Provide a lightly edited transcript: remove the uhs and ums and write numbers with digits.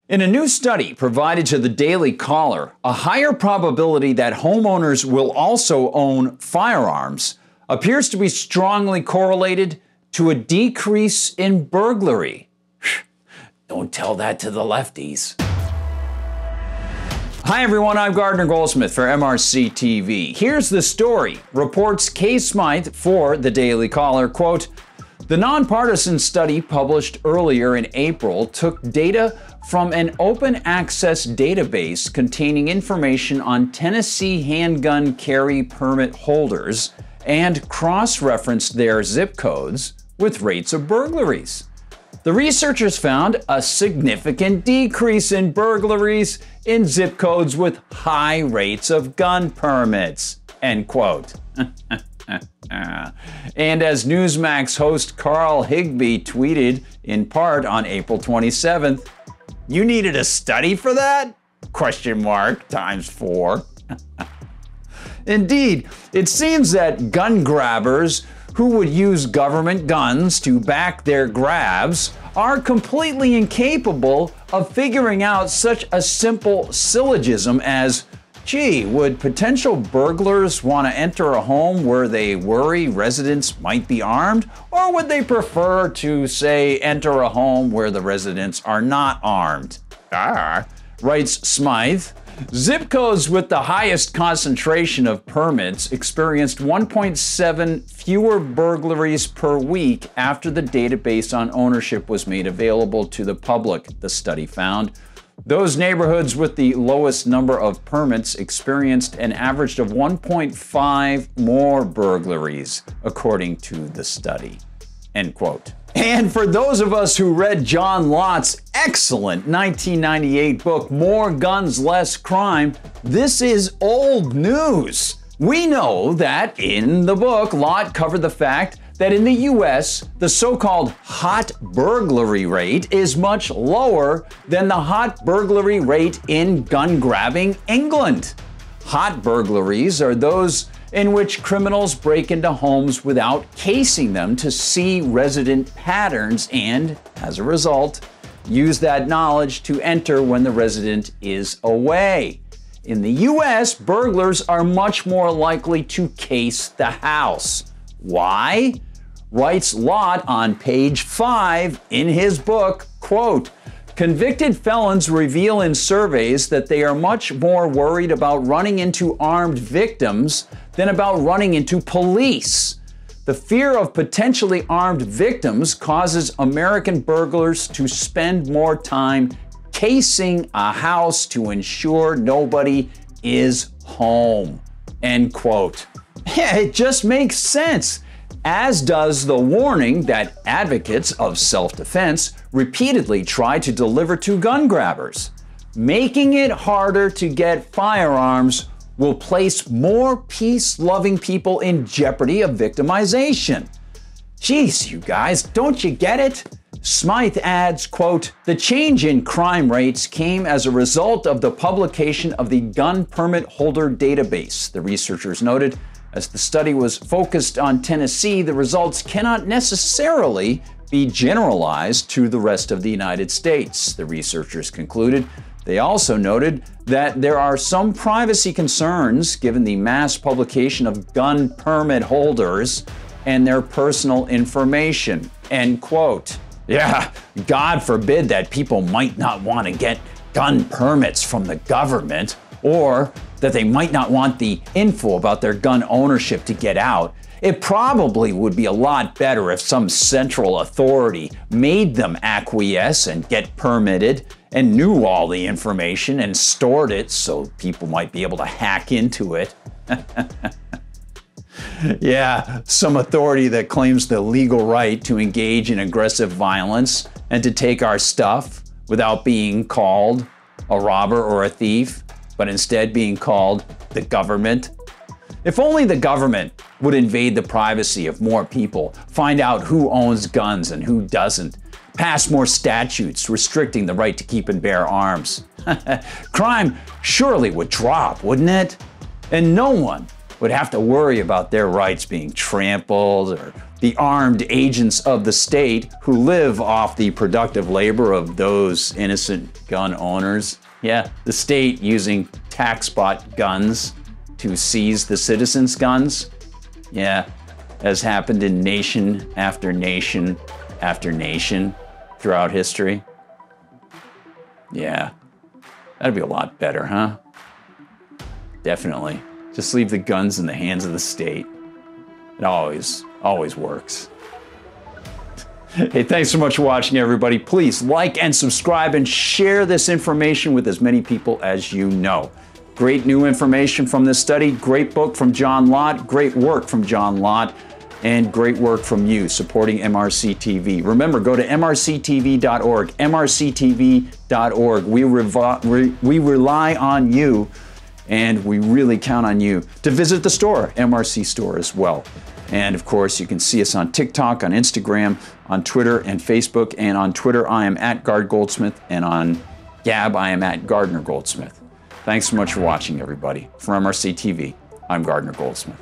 In a new study provided to the Daily Caller, a higher probability that homeowners will also own firearms appears to be strongly correlated to a decrease in burglary. Don't tell that to the lefties. Hi everyone, I'm Gardner Goldsmith for MRC TV. Here's the story. Reports Kay Smythe for the Daily Caller, quote, "The nonpartisan study published earlier in April took data from an open access database containing information on Tennessee handgun carry permit holders and cross-referenced their zip codes with rates of burglaries. The researchers found a significant decrease in burglaries in zip codes with high rates of gun permits," end quote. And as Newsmax host Carl Higbee tweeted in part on April 27th, "You needed a study for that? Question mark times 4. Indeed, it seems that gun grabbers who would use government guns to back their grabs are completely incapable of figuring out such a simple syllogism as, gee, would potential burglars want to enter a home where they worry residents might be armed? Or would they prefer to, say, enter a home where the residents are not armed? Writes Smythe. Zip codes with the highest concentration of permits experienced 1.7 fewer burglaries per week after the database on ownership was made available to the public, the study found. Those neighborhoods with the lowest number of permits experienced an average of 1.5 more burglaries, according to the study, end quote. And for those of us who read John Lott's excellent 1998 book, More Guns, Less Crime, this is old news. We know that in the book, Lott covered the fact that in the US, the so-called hot burglary rate is much lower than the hot burglary rate in gun-grabbing England. Hot burglaries are those in which criminals break into homes without casing them to see resident patterns and, as a result, use that knowledge to enter when the resident is away. In the US, burglars are much more likely to case the house. Why? Writes Lott on page 5 in his book, quote, "Convicted felons reveal in surveys that they are much more worried about running into armed victims than about running into police. The fear of potentially armed victims causes American burglars to spend more time casing a house to ensure nobody is home," end quote. Yeah, it just makes sense. As does the warning that advocates of self-defense repeatedly try to deliver to gun grabbers. Making it harder to get firearms will place more peace-loving people in jeopardy of victimization. Jeez, you guys, don't you get it? Smythe adds, quote, "The change in crime rates came as a result of the publication of the gun permit holder database," the researchers noted. As the study was focused on Tennessee, the results cannot necessarily be generalized to the rest of the United States, the researchers concluded. They also noted that there are some privacy concerns given the mass publication of gun permit holders and their personal information, end quote. Yeah, God forbid that people might not want to get gun permits from the government, or that they might not want the info about their gun ownership to get out. It probably would be a lot better if some central authority made them acquiesce and get permitted and knew all the information and stored it so people might be able to hack into it. Yeah, some authority that claims the legal right to engage in aggressive violence and to take our stuff without being called a robber or a thief, but instead being called the government. If only the government would invade the privacy of more people, find out who owns guns and who doesn't, pass more statutes restricting the right to keep and bear arms. Crime surely would drop, wouldn't it? And no one would have to worry about their rights being trampled or the armed agents of the state who live off the productive labor of those innocent gun owners. Yeah, the state using tax bought guns to seize the citizens' guns. Yeah, as happened in nation after nation after nation throughout history. Yeah, that'd be a lot better, huh? Definitely. Just leave the guns in the hands of the state. It always works. Hey, thanks so much for watching, everybody. Please like and subscribe and share this information with as many people as you know. Great new information from this study, great book from John Lott, great work from John Lott, and great work from you supporting MRC TV. Remember, go to mrctv.org, mrctv.org. We rely on you, and we really count on you to visit the store, MRC Store, as well. And of course, you can see us on TikTok, on Instagram, on Twitter and Facebook. And on Twitter, I am at Gard Goldsmith, and on Gab, I am at Gardner Goldsmith. Thanks so much for watching, everybody. For MRC TV, I'm Gardner Goldsmith.